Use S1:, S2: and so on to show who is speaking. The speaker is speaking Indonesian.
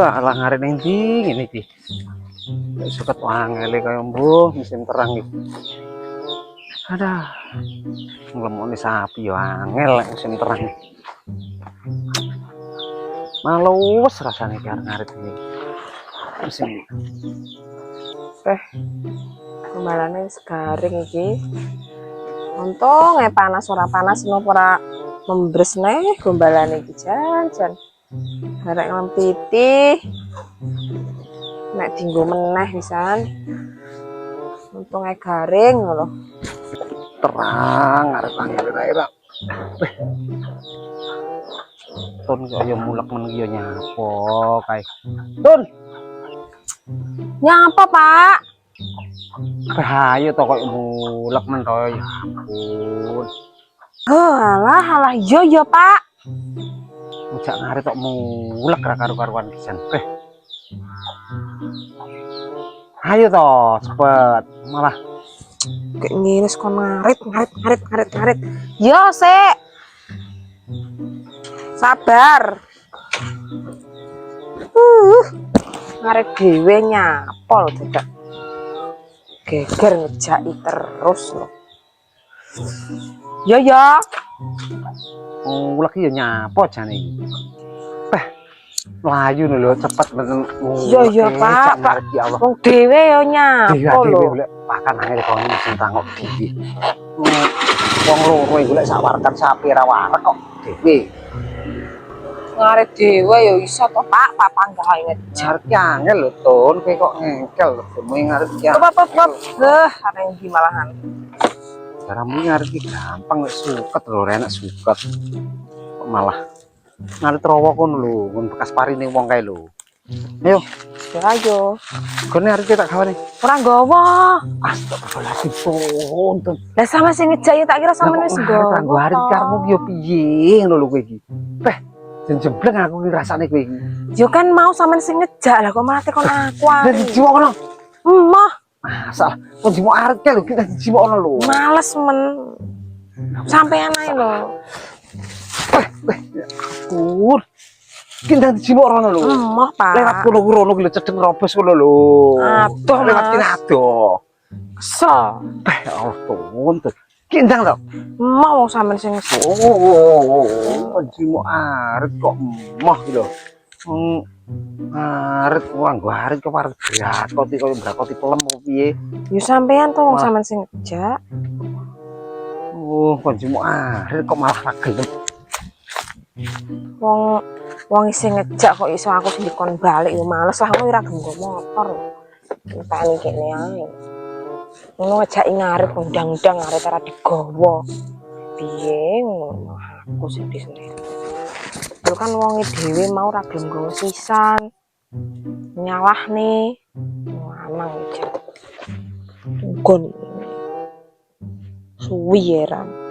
S1: alah ngaret ning ndi ngene iki. Suket wangele kaya mbuh musim terang iki. Aduh. Nglemoni sapi yo angel lek musim terang. Males rasane iki arep ngaret iki. Musim.
S2: Gombalane wis garing iki. Untung panas ora panas nopo ora membres neh gombalane iki jan. Arek ngempiti. Nek dienggo meneh pisan. Untunge garing ngono.
S1: Terang arep angel-angel. Tun kaya mulek men iki yo nyapo kae. Tun.
S2: Nyapa, Pak?
S1: Bahaya to kok mulek men to ya ampun.
S2: Alah yo Pak.
S1: Ojak ngaret kok mulek ra karo-karuan pisan. Ayo to, cepet. Malah
S2: Kayak ngiris kon ngarit. Yo, Sek. Sabar. Ngarit dhewe nyapol dadak. Geger ngejaki terus loh. Yo.
S1: mulek ya nyapo jane iki. Mlayu lho cepet menen.
S2: Yo Pak. Wong dhewe yo nyapo lho.
S1: Golek pakan angel kok sing tangok dhewe. Wong loro iki golek sawarkan sapi ra warek kok dhewe.
S2: Ngarit dhewe yo iso to Pak, papang gawe ngejar.
S1: Ngarep angel lho Tun, kowe kok ngengkel lho demi ngarep iki.
S2: Areng iki malahan.
S1: Caramu ngarep iki gampang lek suket lho, enak suket. Kok malah ngarep rawa kono lho, kon bekas parine wong kae lho. Ayo.
S2: Ayo.
S1: Kone arep tak gawane.
S2: Ora nggawa.
S1: Astagfirullahaladzim, Tun.
S2: Lah sama sing ngejak ya tak kira sampean wis nggawa.
S1: Kanggo arep karepmu yo piye ngono lho kowe iki. Jembleng aku iki rasane kowe iki.
S2: Yo kan mau sampean sing ngejak lah kok malah tekon aku.
S1: Lah dijiwa kono.
S2: Emah.
S1: Masalah kon jiwa arep ke lho kita dijiwa kono lho.
S2: Males men. Sampean ae lho.
S1: Ampun. Kita dijiwa kono lho.
S2: Emah, Pak.
S1: Lewat kono ki lho cedeng robos kono lho.
S2: Aduh,
S1: lewat kene adoh.
S2: Kesel.
S1: Allah Tun. Kindang to.
S2: Mau sampean sing
S1: Kon jiwa arep kok emoh ki lho. Arep wong arep kok arep brakoti koyo brakoti pelem opo piye.
S2: yo sampean to wong sampean sing ngejak.
S1: Kon jiwa arep kok malah ra gelem.
S2: Wong sing ngejak kok iso aku sing dikon balik yo males lah aku ora genggo motor. Enteni kene ae. Ngono ngejaki ngarep undang-undang arep ora digawa. Piye ngono aku sing disene. Yo kan wong dhewe mau ora gelem nggawa sisan. Nyalah nih. Lanang iki. Gon. Suwi ya, Ram.